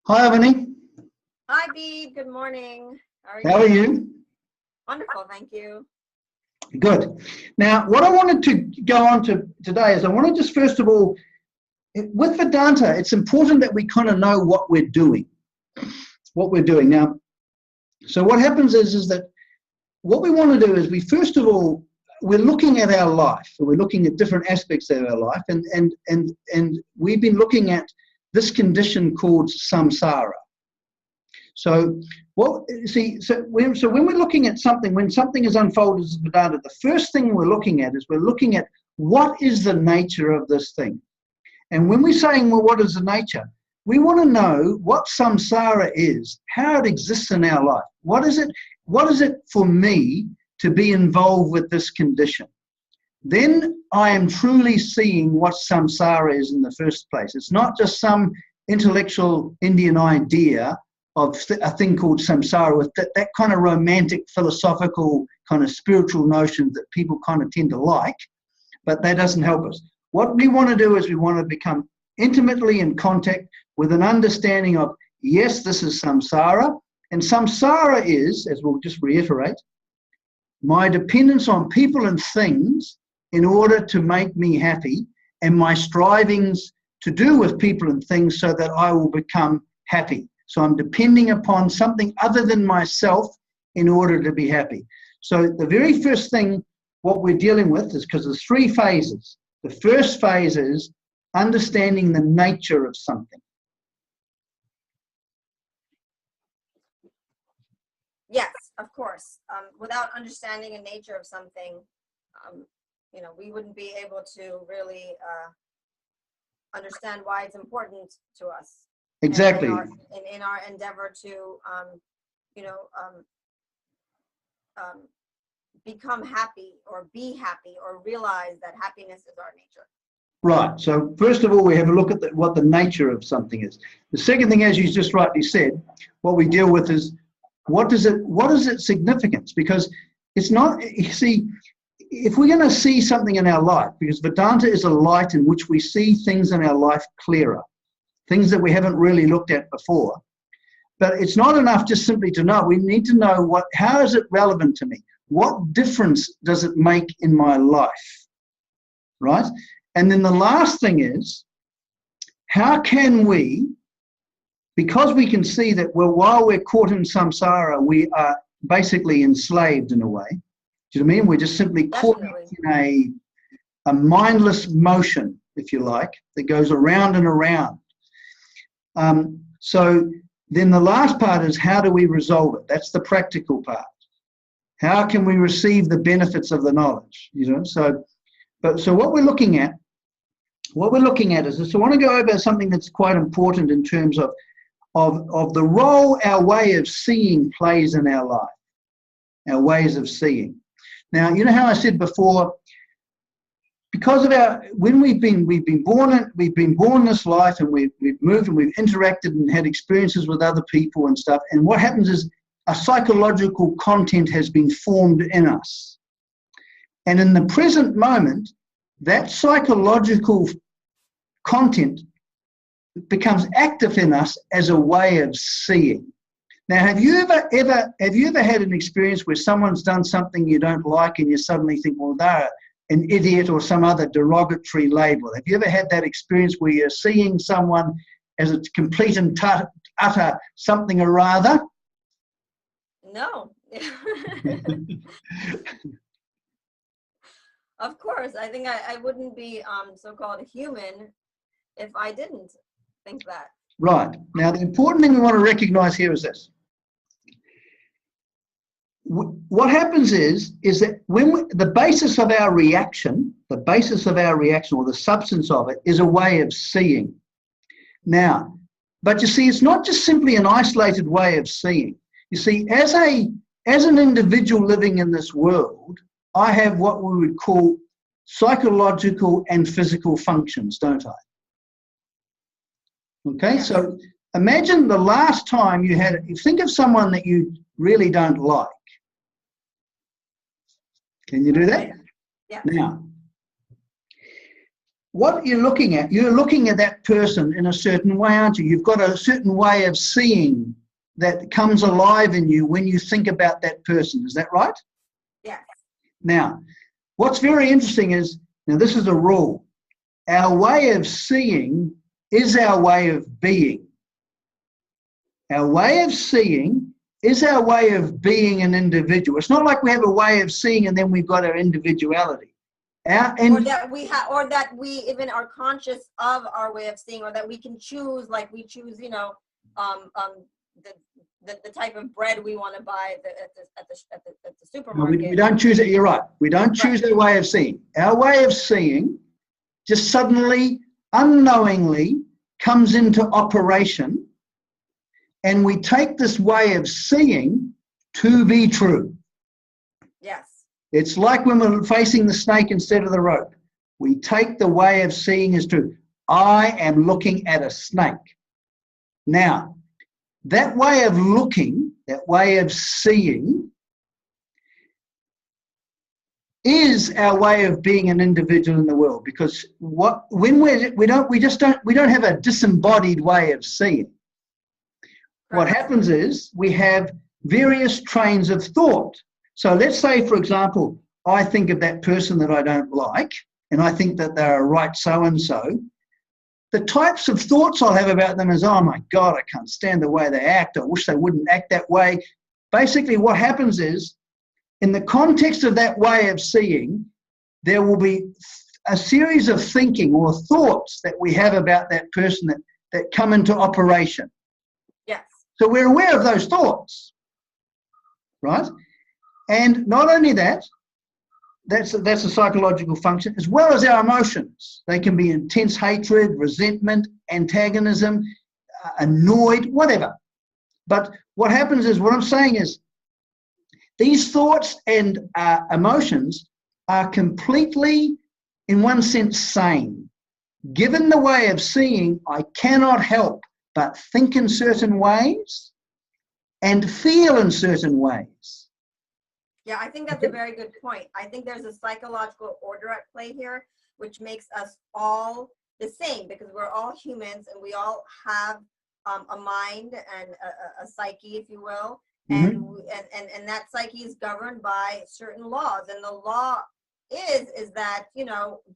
Hi, Avani. Hi, Bea. Good morning. How are How are you? you? Wonderful, thank you. Good. Now, what I wanted to go on to today is I want to just first of all, with Vedanta, it's important that we kind of know what we're doing. What we're doing now. So what happens is that what we want to do is we first of all we're looking at our life. We're looking at different aspects of our life, and we've been looking at this condition called samsara. So when we're looking at something, when something is unfolded as Vedanta, the first thing we're looking at is we're looking at what is the nature of this thing. And when we're saying, well, what is the nature? We want to know what samsara is, how it exists in our life. What is it for me to be involved with this condition? Then I am truly seeing what samsara is in the first place. It's not just some intellectual Indian idea of a thing called samsara with that kind of romantic, philosophical, kind of spiritual notions that people kind of tend to like, but that doesn't help us. What we want to do is we want to become intimately in contact with an understanding of, yes, this is samsara, and samsara is, as we'll just reiterate, my dependence on people and things in order to make me happy, and my strivings to do with people and things so that I will become happy. So I'm depending upon something other than myself in order to be happy. So the very first thing, what we're dealing with is, because there's three phases. The first phase is understanding the nature of something. Yes, of course. Without understanding the nature of something, we wouldn't be able to really understand why it's important to us. Exactly. In our endeavor to, become happy or be happy or realize that happiness is our nature. Right. So first of all, we have a look at what the nature of something is. The second thing, as you just rightly said, what we deal with is what is its significance? Because it's not, you see, if we're going to see something in our life, because Vedanta is a light in which we see things in our life clearer, things that we haven't really looked at before. But it's not enough just simply to know. We need to know how is it relevant to me? What difference does it make in my life? Right? And then the last thing is, how can we, because we can see that, well, while we're caught in samsara, we are basically enslaved in a way. Do you know what I mean? We're just simply caught in a mindless motion, if you like, that goes around and around. So then the last part is, how do we resolve it? That's the practical part. How can we receive the benefits of the knowledge? So what we're looking at is, so I want to go over something that's quite important in terms of the role our way of seeing plays in our life, our ways of seeing. Now, you know how I said before, because of when we've been born this life, and we've moved and we've interacted and had experiences with other people and stuff, and what happens is a psychological content has been formed in us. And in the present moment, that psychological content becomes active in us as a way of seeing. Now, have you ever had an experience where someone's done something you don't like and you suddenly think, well, they're an idiot or some other derogatory label? Have you ever had that experience where you're seeing someone as a complete and utter something or other? No. Of course. I think I wouldn't be so-called human if I didn't think that. Right. Now, the important thing we want to recognize here is this. What happens is that when the basis of our reaction, or the substance of it, is a way of seeing. Now, but you see, it's not just simply an isolated way of seeing. You see, as an individual living in this world, I have what we would call psychological and physical functions, don't I? Okay, yes. So imagine the last time you think of someone that you really don't like. Can you do that? Yeah. Now, what you're looking at that person in a certain way, aren't you? You've got a certain way of seeing that comes alive in you when you think about that person. Is that right? Yes. Now, what's very interesting is, now this is a rule, our way of seeing is our way of being. Our way of seeing is our way of being an individual. It's not like we have a way of seeing and then we've got our individuality. Or that we even are conscious of our way of seeing, or that we can choose, like we choose, the type of bread we want to buy at the supermarket. No, we don't choose it. You're right. We don't choose our way of seeing. Our way of seeing just suddenly, unknowingly, comes into operation, and we take this way of seeing to be true. Yes. It's like when we're facing the snake instead of the rope. We take the way of seeing as true. I am looking at a snake. Now, that way of looking, that way of seeing, is our way of being an individual in the world. Because when we don't have a disembodied way of seeing. What happens is we have various trains of thought. So let's say, for example, I think of that person that I don't like, and I think that they're a right so-and-so. The types of thoughts I'll have about them is, oh my God, I can't stand the way they act. I wish they wouldn't act that way. Basically, what happens is, in the context of that way of seeing, there will be a series of thinking or thoughts that we have about that person that come into operation. Yes. So we're aware of those thoughts, right? And not only that, that's a psychological function, as well as our emotions. They can be intense hatred, resentment, antagonism, annoyed, whatever. But what happens is, what I'm saying is, these thoughts and emotions are completely, in one sense, sane. Given the way of seeing, I cannot help but think in certain ways and feel in certain ways. Yeah, I think that's a very good point. I think there's a psychological order at play here, which makes us all the same, because we're all humans and we all have a mind and a psyche, if you will. Mm-hmm. And that psyche is governed by certain laws. And the law is that,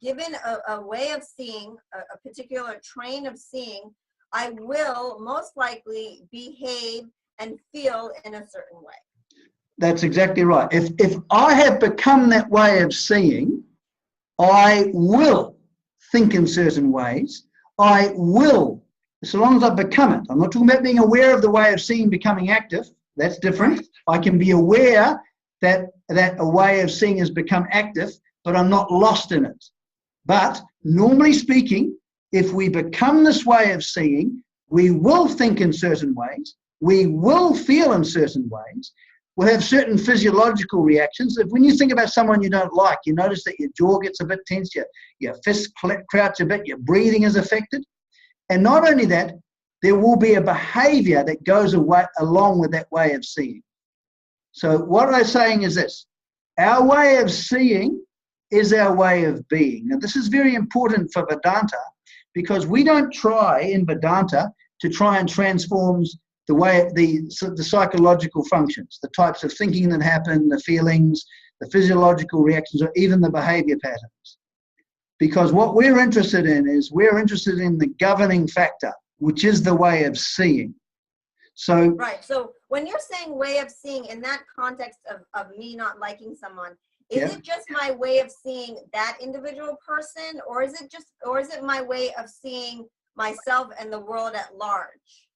given a way of seeing, a particular train of seeing, I will most likely behave and feel in a certain way. That's exactly right. If I have become that way of seeing, I will think in certain ways. I will, so long as I become it. I'm not talking about being aware of the way of seeing becoming active. That's different. I can be aware that a way of seeing has become active, but I'm not lost in it. But normally speaking, if we become this way of seeing, we will think in certain ways. We will feel in certain ways. We'll have certain physiological reactions. If when you think about someone you don't like, you notice that your jaw gets a bit tense, your fists crouch a bit, your breathing is affected. And not only that, there will be a behavior that goes along with that way of seeing. So what I'm saying is this: our way of seeing is our way of being. Now, this is very important for Vedanta, because we don't try in Vedanta to try and transform the way the psychological functions, the types of thinking that happen, the feelings, the physiological reactions, or even the behavior patterns. Because what we're interested in is the governing factor, which is the way of seeing. So right. So when you're saying way of seeing in that context of me not liking someone, is it just my way of seeing that individual person, or is it my way of seeing myself and the world at large?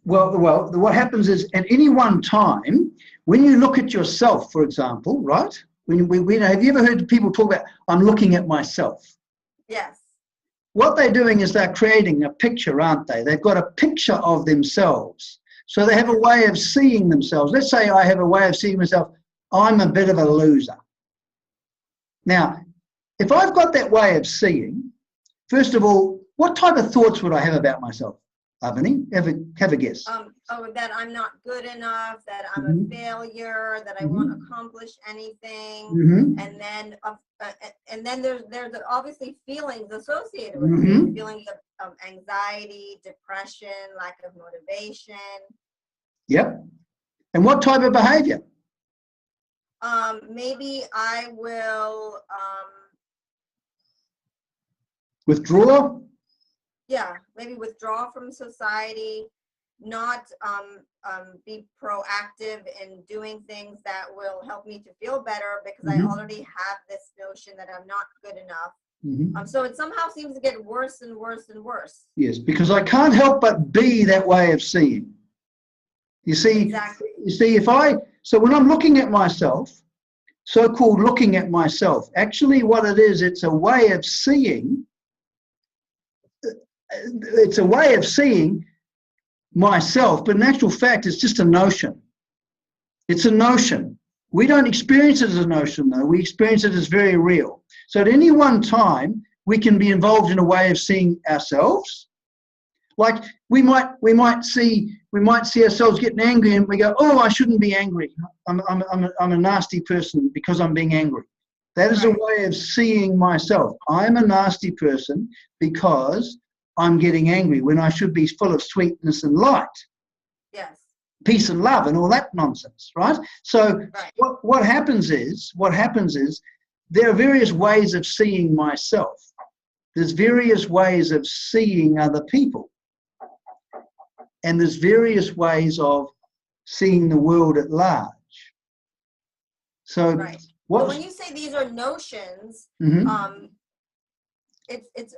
Well, what happens is, at any one time, when you look at yourself, for example, right? Have you ever heard people talk about, I'm looking at myself? Yes. What they're doing is they're creating a picture, aren't they? They've got a picture of themselves. So they have a way of seeing themselves. Let's say I have a way of seeing myself, I'm a bit of a loser. Now, if I've got that way of seeing, first of all, what type of thoughts would I have about myself? Avani, have a guess. That I'm not good enough, that I'm a failure, that I won't accomplish anything. And then and then there's obviously feelings associated with Mm-hmm. it, feelings of anxiety, depression, lack of motivation. Yep. And what type of behavior? Maybe I will, Withdraw? yeah, maybe withdraw from society, not be proactive in doing things that will help me to feel better because I Mhm. already have this notion that I'm not good enough. Mm-hmm. So it somehow seems to get worse and worse and worse. Yes, because I can't help but be that way of seeing. You see, Exactly. so when I'm looking at myself, so-called looking at myself, actually what it is, it's a way of seeing, myself, but in actual fact, it's just a notion. It's a notion. We don't experience it as a notion, though. We experience it as very real. So at any one time, we can be involved in a way of seeing ourselves. Like we might see ourselves getting angry, and we go, "Oh, I shouldn't be angry. I'm a nasty person because I'm being angry." That is Right. a way of seeing myself. I'm a nasty person because I'm getting angry when I should be full of sweetness and light, Yes. peace and love, and all that nonsense, right? So Right. what happens is there are various ways of seeing myself. There's various ways of seeing other people. And there's various ways of seeing the world at large. So Right. So when you say these are notions, Mhm.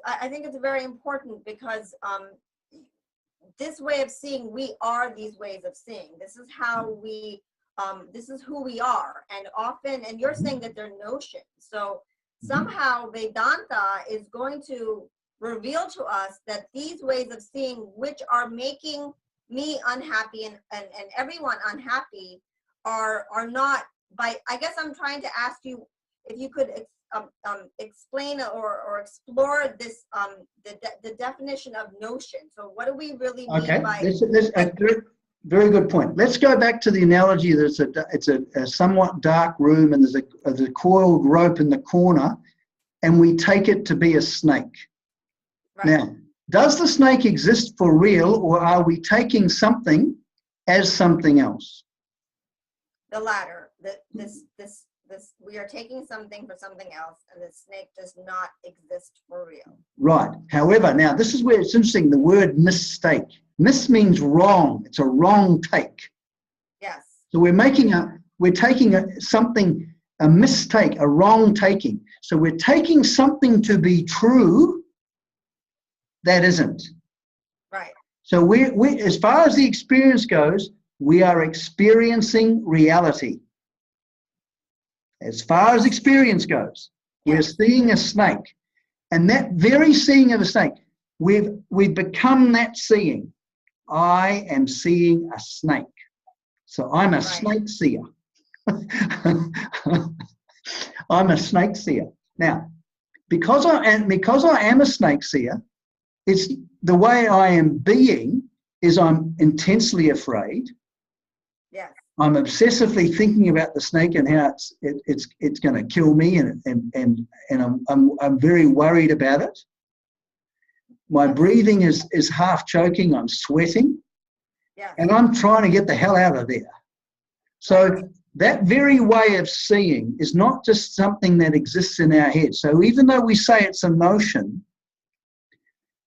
I think it's very important because this way of seeing, we are these ways of seeing. This is how we, this is who we are. And often, and you're saying that they're notions. So somehow Vedanta is going to reveal to us that these ways of seeing, which are making me unhappy and everyone unhappy, are not by, I guess I'm trying to ask you if you could explain or explore this the definition of notion. So what do we really mean by? That's a very good point. Let's go back to the analogy that it's a somewhat dark room and there's a coiled rope in the corner, and we take it to be a snake. Right. Now, does the snake exist for real, or are we taking something as something else? The latter. This we are taking something for something else, and the snake does not exist for real. Right. However, now this is where it's interesting, the word mistake. Mis means wrong. It's a wrong take. Yes. So we're taking a mistake, a wrong taking. So we're taking something to be true that isn't. Right. So we as far as the experience goes, we are experiencing reality. As far as experience goes, we're seeing a snake. And that very seeing of a snake, we've become that seeing. I am seeing a snake. So I'm a snake seer. I'm a snake seer. Now, because I am a snake seer, it's the way I am being is I'm intensely afraid. Yes. I'm obsessively thinking about the snake and how it's going to kill me, and I'm very worried about it. My breathing is half choking. I'm sweating, and I'm trying to get the hell out of there. So that very way of seeing is not just something that exists in our head. So even though we say it's a notion,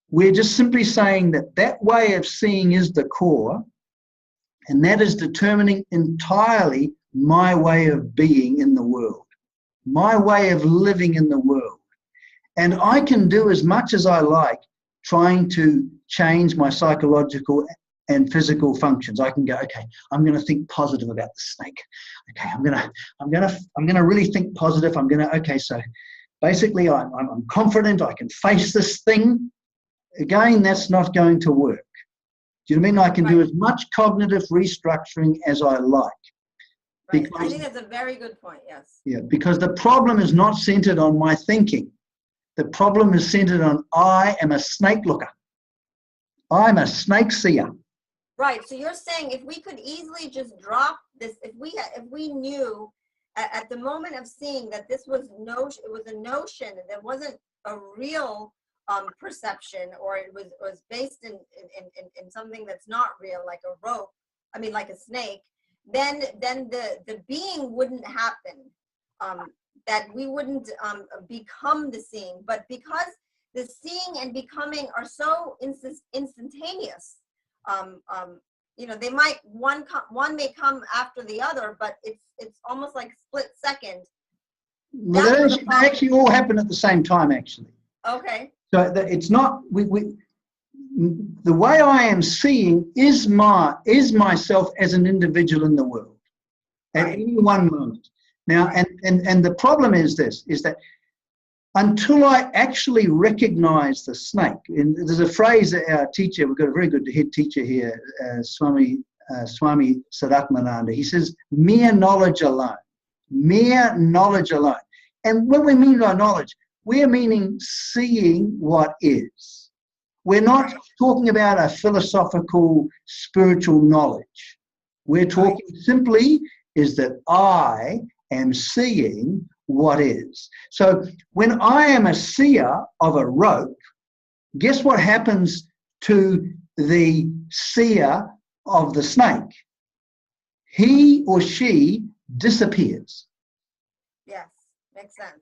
we're just simply saying that way of seeing is the core. And that is determining entirely my way of being in the world, my way of living in the world. And I can do as much as I like trying to change my psychological and physical functions. I can go, okay, I'm going to think positive about the snake. Okay, I'm going to really think positive. Okay, so basically I'm confident I can face this thing. Again, that's not going to work. Do you know what I mean? I can do as much cognitive restructuring as I like. Right. I think that's a very good point, yes. Yeah, because the problem is not centered on my thinking. The problem is centered on I am a snake looker. I'm a snake seer. Right. So you're saying if we could easily just drop this, if we knew at the moment of seeing that this was it was a notion, that wasn't a real perception, or it was based in something that's not real, like a rope, I mean like a snake, then the being wouldn't happen, that we wouldn't become the seeing. But because the seeing and becoming are so instantaneous, you know, they might, one may come after the other, but it's almost like split second. Well, they actually all happen at the same time, actually. Okay. So it's not, the way I am seeing is myself as an individual in the world at any one moment. Now, and the problem is this, is that until I actually recognize the snake, and there's a phrase that our teacher, we've got a very good head teacher here, Swami Sadatmananda, he says, mere knowledge alone. Mere knowledge alone. And what we mean by knowledge, we're meaning seeing what is. We're not talking about a philosophical, spiritual knowledge. We're talking simply is that I am seeing what is. So when I am a seer of a rope, guess what happens to the seer of the snake? He or she disappears. Yes, makes sense.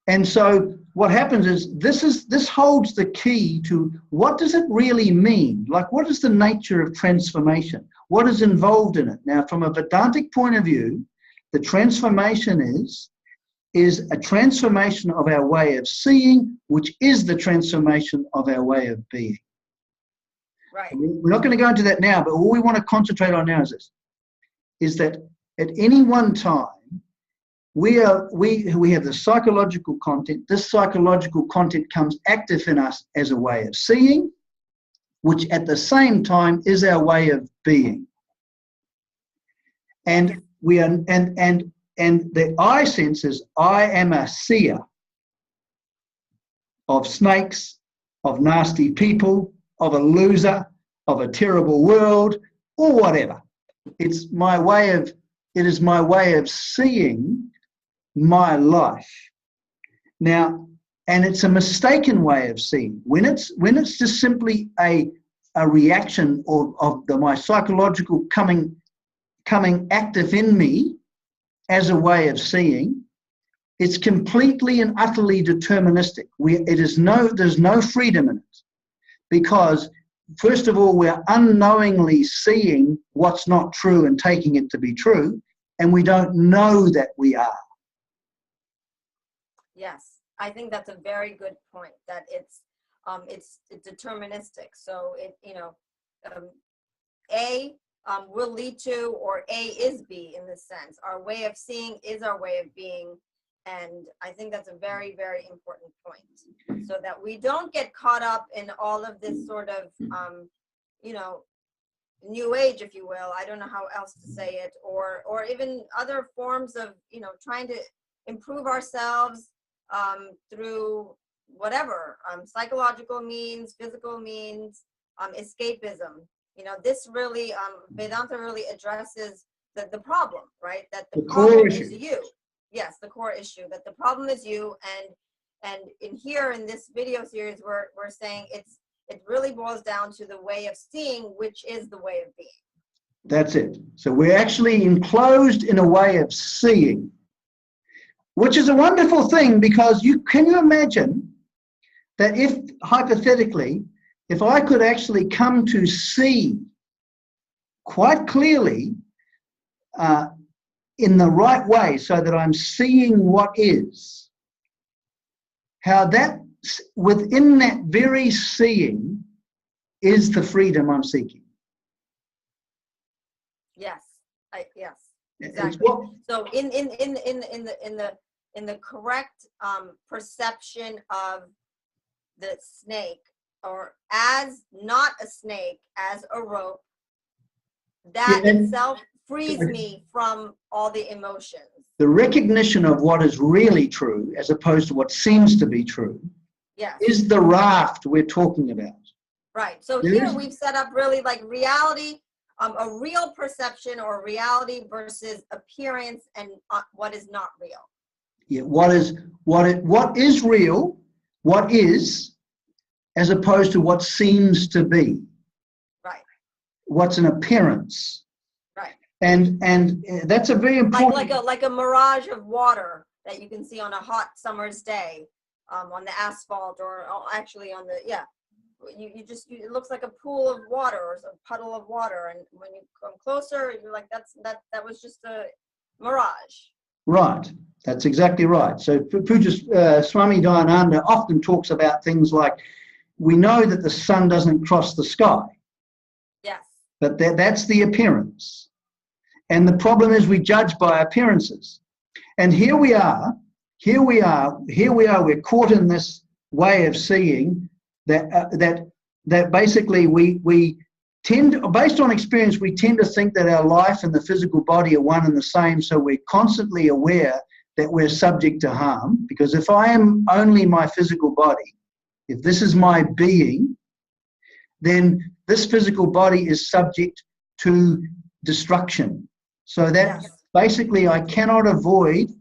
And so what happens is this holds the key to what does it really mean? Like, what is the nature of transformation? What is involved in it? Now, from a Vedantic point of view, the transformation is a transformation of our way of seeing, which is the transformation of our way of being. Right. We're not going to go into that now, but all we want to concentrate on now is this, is that at any one time, we have the psychological content. This psychological content comes active in us as a way of seeing, which at the same time is our way of being. And we are, and the I sense is I am a seer of snakes, of nasty people, of a loser, of a terrible world, or whatever. It is my way of seeing my life. Now, and it's a mistaken way of seeing. When it's just simply a reaction of my psychological coming active in me as a way of seeing, it's completely and utterly deterministic. There's no freedom in it, because first of all, we're unknowingly seeing what's not true and taking it to be true, and we don't know that we are. Yes, I think that's a very good point, that it's deterministic. So it, you know, A will lead to, or A is B in this sense. Our way of seeing is our way of being. And I think that's a very, very important point, so that we don't get caught up in all of this sort of, you know, new age, if you will. I don't know how else to say it, or even other forms of, you know, trying to improve ourselves through whatever, psychological means, physical means, escapism. You know, this really, Vedanta really addresses the problem, right? That the problem is you. Yes, the core issue, that the problem is you. And in here in this video series, we're saying it really boils down to the way of seeing, which is the way of being. That's it. So we're actually enclosed in a way of seeing, which is a wonderful thing, because can you imagine that if, hypothetically, if I could actually come to see quite clearly in the right way, so that I'm seeing what is, how that, within that very seeing, is the freedom I'm seeking. Yes, yes, exactly. So in the correct perception of the snake, or as not a snake, as a rope, that itself frees me from all the emotions. The recognition of what is really true, as opposed to what seems to be true, yes, is the raft we're talking about. Right. So here we've set up really like reality a real perception or reality versus appearance and what is not real. Yeah, what is real, what is, as opposed to what seems to be. Right. What's an appearance. Right. And that's a very important. Like a mirage of water that you can see on a hot summer's day, on the asphalt, or actually on the, yeah. It looks like a pool of water or a puddle of water, and when you come closer, you're like, that was just a mirage. Right, that's exactly right. So Puja Swami Dayananda often talks about things like, we know that the sun doesn't cross the sky. Yes. But that's the appearance. And the problem is we judge by appearances. And here we are, we're caught in this way of seeing that basically we tend, based on experience, we tend to think that our life and the physical body are one and the same, so we're constantly aware that we're subject to harm. Because if I am only my physical body, if this is my being, then this physical body is subject to destruction. So that basically I cannot avoid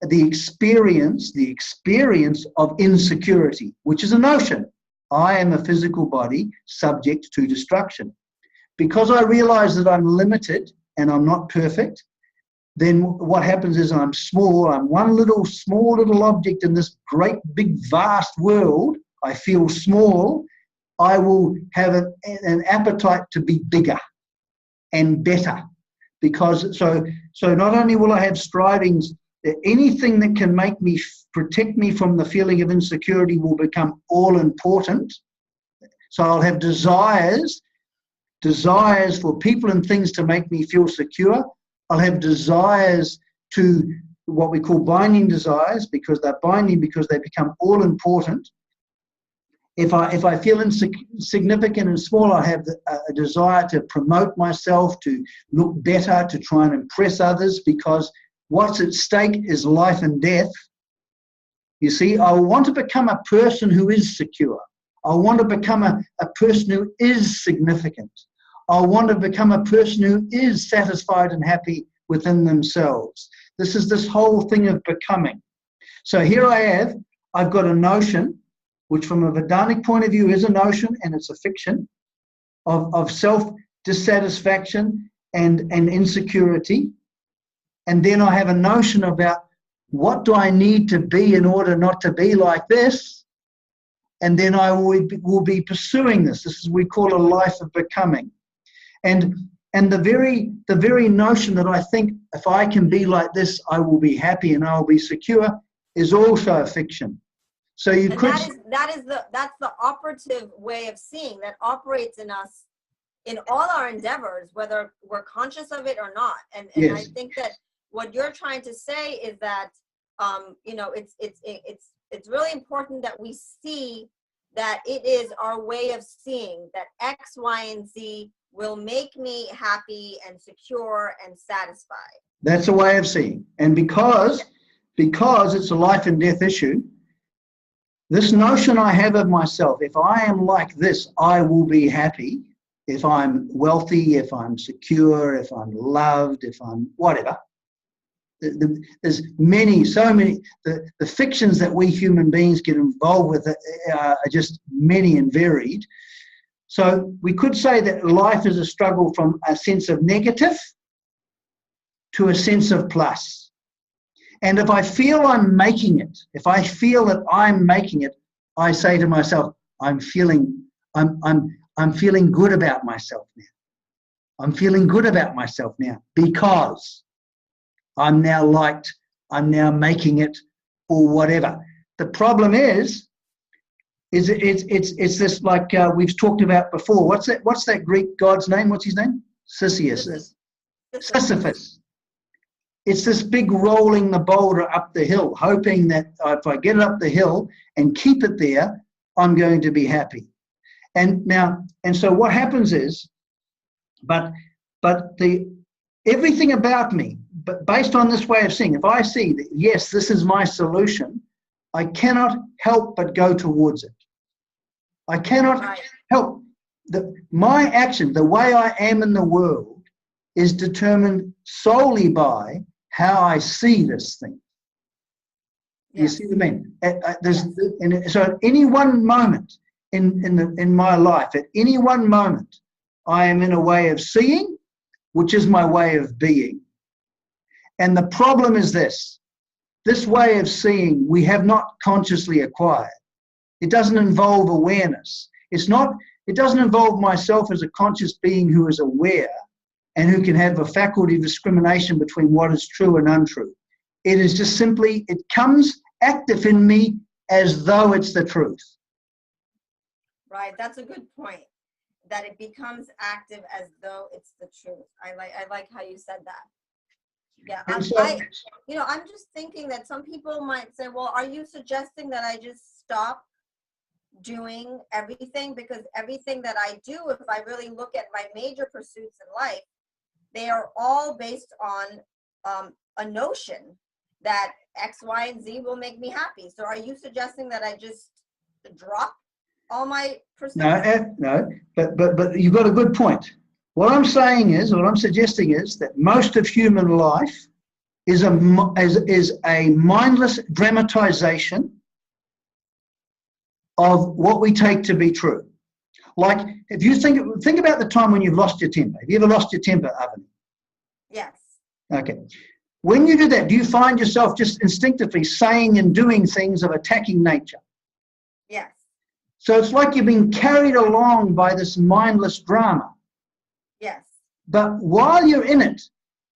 the experience of insecurity, which is a notion. I am a physical body subject to destruction. Because I realize that I'm limited and I'm not perfect, then what happens is I'm small. I'm one small little object in this great, big, vast world. I feel small. I will have an appetite to be bigger and better. Because so not only will I have strivings, anything that can make me, protect me from the feeling of insecurity will become all important. So I'll have desires for people and things to make me feel secure. I'll have desires to what we call binding desires, because they're binding because they become all important. If I feel insignificant and small, I have a desire to promote myself, to look better, to try and impress others, because what's at stake is life and death. You see, I want to become a person who is secure. I want to become a person who is significant. I want to become a person who is satisfied and happy within themselves. This is this whole thing of becoming. So here I've got a notion, which from a Vedanic point of view is a notion, and it's a fiction, of self-dissatisfaction and insecurity. And then I have a notion about what do I need to be in order not to be like this? And then I will be pursuing this. This is what we call a life of becoming. And the very notion that I think if I can be like this, I will be happy and I will be secure is also a fiction. So you could. That's the operative way of seeing that operates in us in all our endeavors, whether we're conscious of it or not. And yes. I think that what you're trying to say is that it's really important that we see that it is our way of seeing that X, Y, and Z will make me happy and secure and satisfied. That's a way of seeing. And because it's a life and death issue, this notion I have of myself, if I am like this, I will be happy. If I'm wealthy, if I'm secure, if I'm loved, if I'm whatever. There's so many, the fictions that we human beings get involved with are just many and varied. So we could say that life is a struggle from a sense of negative to a sense of plus. And if I feel I'm making it, if I feel that I'm making it, I say to myself, I'm feeling good about myself now. I'm feeling good about myself now because I'm now liked, I'm now making it, or whatever. The problem is it's this, like we've talked about before. What's that Greek god's name? What's his name? Sisyphus. It's this big rolling the boulder up the hill, hoping that if I get it up the hill and keep it there, I'm going to be happy. And so what happens is, but everything about me, but based on this way of seeing, if I see that, yes, this is my solution, I cannot help but go towards it. I cannot help. My action, the way I am in the world, is determined solely by how I see this thing. You Yes. see what I mean? So at any one moment in my life, at any one moment, I am in a way of seeing, which is my way of being. And the problem is this way of seeing we have not consciously acquired. It doesn't involve awareness. It doesn't involve myself as a conscious being who is aware and who can have a faculty of discrimination between what is true and untrue. It is just simply, it comes active in me as though it's the truth. Right, that's a good point. That it becomes active as though it's the truth. I like how you said that. Yeah, I'm just thinking that some people might say, well, are you suggesting that I just stop doing everything? Because everything that I do, if I really look at my major pursuits in life, they are all based on a notion that X, Y, and Z will make me happy. So are you suggesting that I just drop all my pursuits? No, but you've got a good point. What I'm suggesting is that most of human life is a mindless dramatization of what we take to be true. Like, if you think about the time when you've lost your temper. Have you ever lost your temper, Avani? Yes. Okay. When you do that, do you find yourself just instinctively saying and doing things of attacking nature? Yes. So it's like you're being carried along by this mindless drama. Yes. But while you're in it,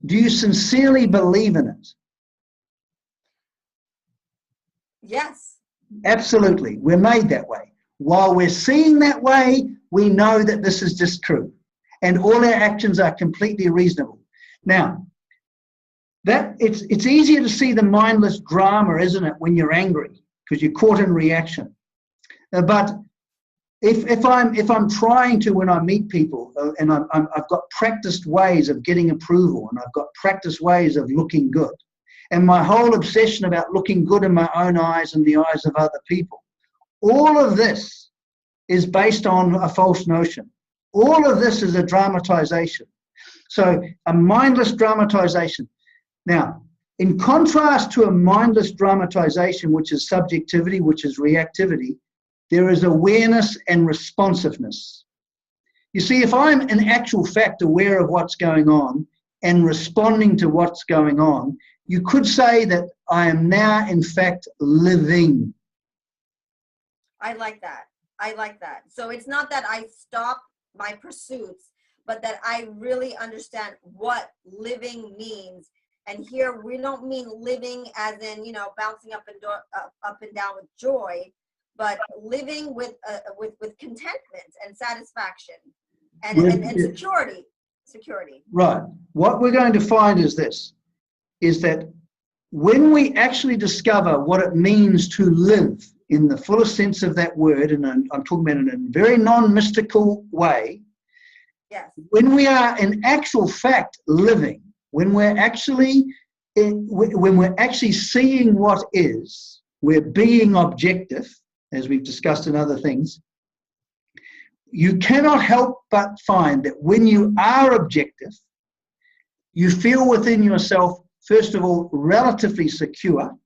do you sincerely believe in it? Yes. Absolutely. We're made that way. While we're seeing that way, we know that this is just true. And all our actions are completely reasonable. Now, it's easier to see the mindless drama, isn't it, when you're angry, because you're caught in reaction. But if I'm trying to, when I meet people, and I've got practiced ways of getting approval, and I've got practiced ways of looking good, and my whole obsession about looking good in my own eyes and the eyes of other people, all of this is based on a false notion. All of this is a dramatization. So a mindless dramatization. Now, in contrast to a mindless dramatization, which is subjectivity, which is reactivity, there is awareness and responsiveness. You see, if I'm in actual fact aware of what's going on and responding to what's going on, you could say that I am now, in fact, living. I like that. So it's not that I stop my pursuits, but that I really understand what living means. And here we don't mean living as in, bouncing up and down with joy, but living with contentment and satisfaction and security. Right. What we're going to find is that when we actually discover what it means to live in the fullest sense of that word, and I'm talking about it in a very non-mystical way, yes. When we are in actual fact living, when we're actually seeing what is, we're being objective, as we've discussed in other things, you cannot help but find that when you are objective, you feel within yourself, first of all, relatively secure.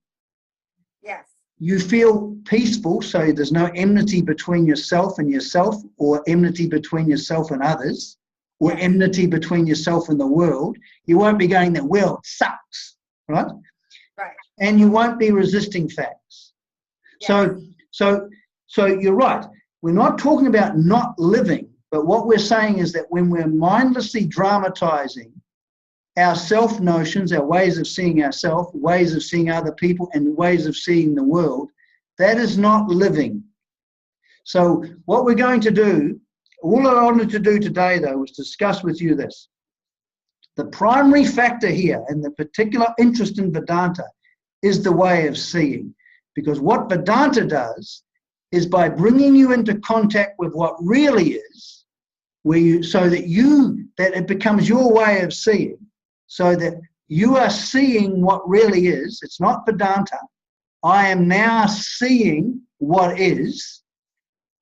Yes. You feel peaceful, so there's no enmity between yourself and yourself, or enmity between yourself and others, or yes. enmity between yourself and the world. You won't be going, the world sucks, right? Right. And you won't be resisting facts. Yes. So you're right. We're not talking about not living, but what we're saying is that when we're mindlessly dramatizing our self-notions, our ways of seeing ourselves, ways of seeing other people, and ways of seeing the world, that is not living. So what we're going to do, all I wanted to do today, though, was discuss with you this. The primary factor here, and the particular interest in Vedanta, is the way of seeing. Because what Vedanta does is by bringing you into contact with what really is, so that it becomes your way of seeing, so that you are seeing what really is. It's not Vedanta. I am now seeing what is.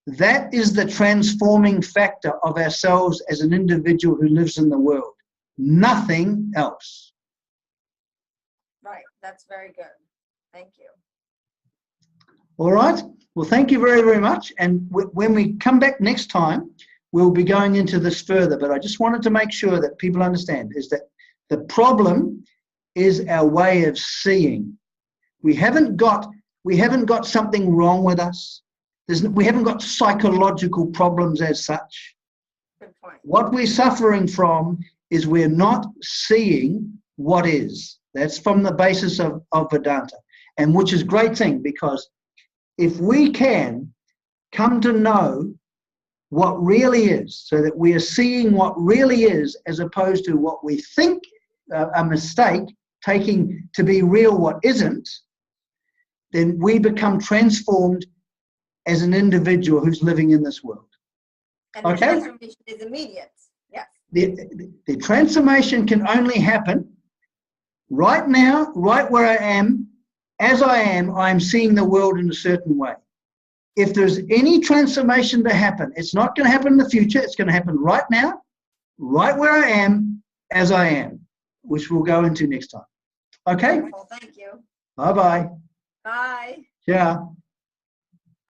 That is the transforming factor of ourselves as an individual who lives in the world. nothing else. Right. That's very good. Thank you. All right. Well, thank you very, very much. And when we come back next time, we'll be going into this further. But I just wanted to make sure that people understand is that the problem is our way of seeing. We haven't got something wrong with us. We haven't got psychological problems as such. Good point. What we're suffering from is we're not seeing what is. That's from the basis of Vedanta, and which is a great thing, because if we can come to know what really is, so that we are seeing what really is as opposed to what we think a mistake, taking to be real what isn't, then we become transformed as an individual who's living in this world. And the transformation is immediate. Yes. The transformation can only happen right now, right where I am. As I am seeing the world in a certain way. If there's any transformation to happen, it's not going to happen in the future. It's going to happen right now, right where I am, as I am, which we'll go into next time. Okay? Wonderful. Thank you. Bye-bye. Bye. Ciao.